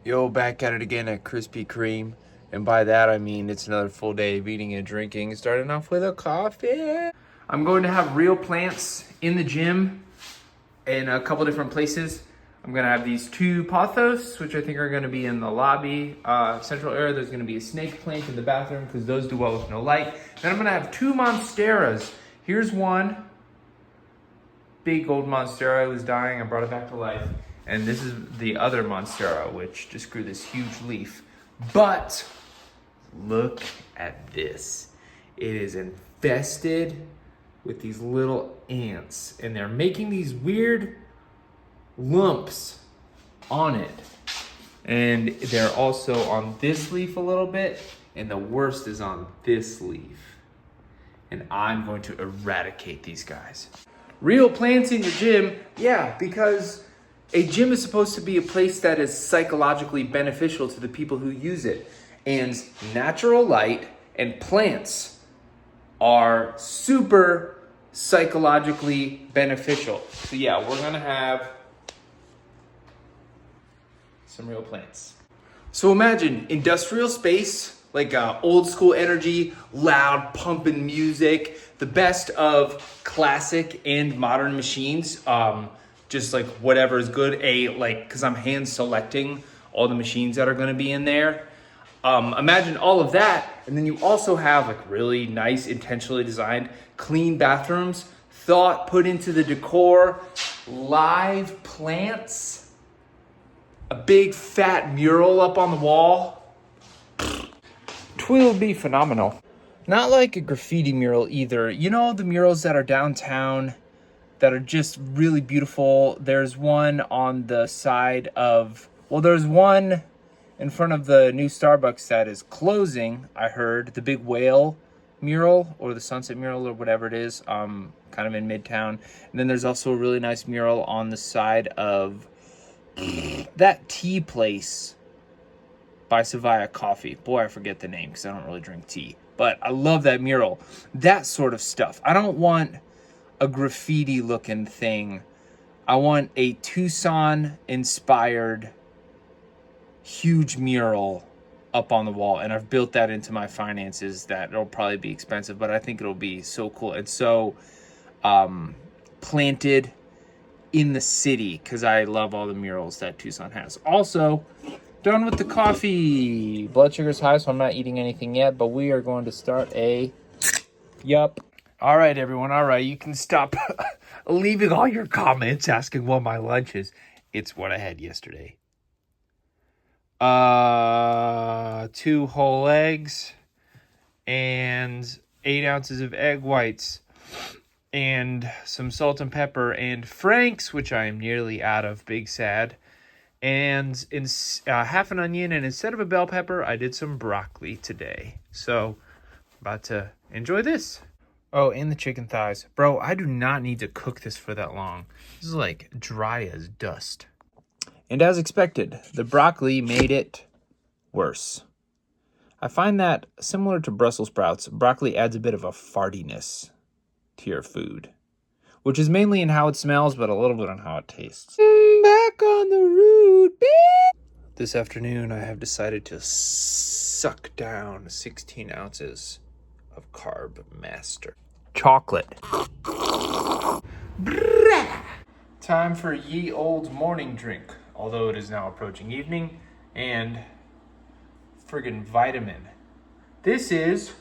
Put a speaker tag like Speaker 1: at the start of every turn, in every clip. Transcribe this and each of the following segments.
Speaker 1: Yo, back at it again at Krispy Kreme. And by that, I mean it's another full day of eating and drinking, starting off with a coffee. I'm going to have real plants in the gym in a couple different places. I'm gonna have these two pothos, which I think are gonna be in the lobby, central area. There's gonna be a snake plant in the bathroom because those do well with no light. Then I'm gonna have two monsteras. Here's one, big old monstera. It was dying, I brought it back to life. And this is the other monstera, which just grew this huge leaf. But look at this. It is infested with these little ants, and they're making these weird lumps on it. And they're also on this leaf a little bit, and the worst is on this leaf. And I'm going to eradicate these guys. Real plants in your gym, yeah, because a gym is supposed to be a place that is psychologically beneficial to the people who use it. And natural light and plants are super psychologically beneficial. So yeah, we're gonna have some real plants. So imagine industrial space, like old school energy, loud pumping music, the best of classic and modern machines. Just like whatever is good, because I'm hand selecting all the machines that are gonna be in there. Imagine all of that, and then you also have like really nice, intentionally designed, clean bathrooms, thought put into the decor, live plants, a big fat mural up on the wall. Twill be phenomenal. Not like a graffiti mural either. You know the murals that are downtown that are just really beautiful? There's one on the side of, there's one in front of the new Starbucks that is closing, I heard. The big whale mural, or the sunset mural, or whatever it is, kind of in Midtown. And then there's also a really nice mural on the side of that tea place by Savaya Coffee. Boy, I forget the name because I don't really drink tea. But I love that mural. That sort of stuff. I don't want a graffiti looking thing. I want a Tucson inspired huge mural up on the wall, and I've built that into my finances. That it'll probably be expensive, but I think it'll be so cool and so planted in the city, because I love all the murals that Tucson has. Also, done with the coffee. Blood sugar's high, so I'm not eating anything yet, but we are going to start yup. All right, everyone. All right, you can stop leaving all your comments asking what my lunch is. It's what I had yesterday. 2 whole eggs and 8 ounces of egg whites and some salt and pepper and Frank's, which I am nearly out of, big sad, and half an onion, and instead of a bell pepper, I did some broccoli today. So, about to enjoy this. Oh, and the chicken thighs. Bro, I do not need to cook this for that long. This is like dry as dust. And as expected, the broccoli made it worse. I find that similar to Brussels sprouts, broccoli adds a bit of a fartiness to your food, which is mainly in how it smells, but a little bit on how it tastes. Back on the road, bitch! This afternoon, I have decided to suck down 16 ounces of Carb Master chocolate. Time for ye old morning drink, although it is now approaching evening, and friggin' vitamin. This is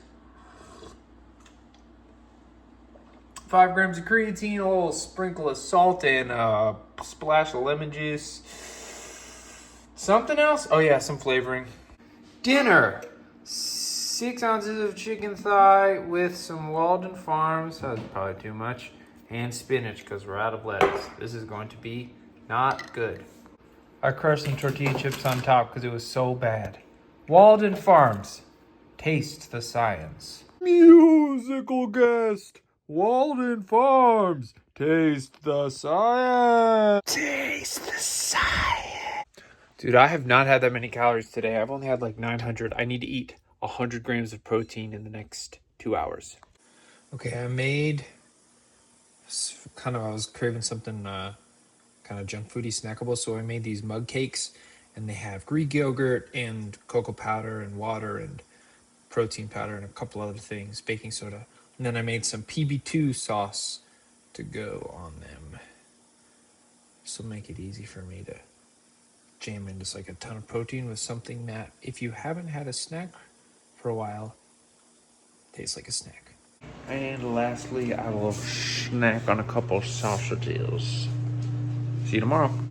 Speaker 1: 5 grams of creatine, a little sprinkle of salt, and a splash of lemon juice. Something else? Oh yeah, some flavoring. Dinner. 6 ounces of chicken thigh with some Walden Farms, that's probably too much, and spinach because we're out of lettuce. This is going to be not good. I crushed some tortilla chips on top because it was so bad. Walden Farms, taste the science. Musical guest, Walden Farms, taste the science. Taste the science. Dude, I have not had that many calories today. I've only had like 900. I need to eat 100 grams of protein in the next 2 hours. Okay, I made I was craving something kind of junk foody snackable, so I made these mug cakes,
Speaker 2: And they have Greek yogurt and cocoa powder and water and protein powder and a couple other things, baking soda. And then I made some PB2 sauce to go on them. This will make it easy for me to jam in just like a ton of protein with something that, if you haven't had a snack for a while, tastes like a snack.
Speaker 3: And lastly, I will snack on a couple sausages. See you tomorrow.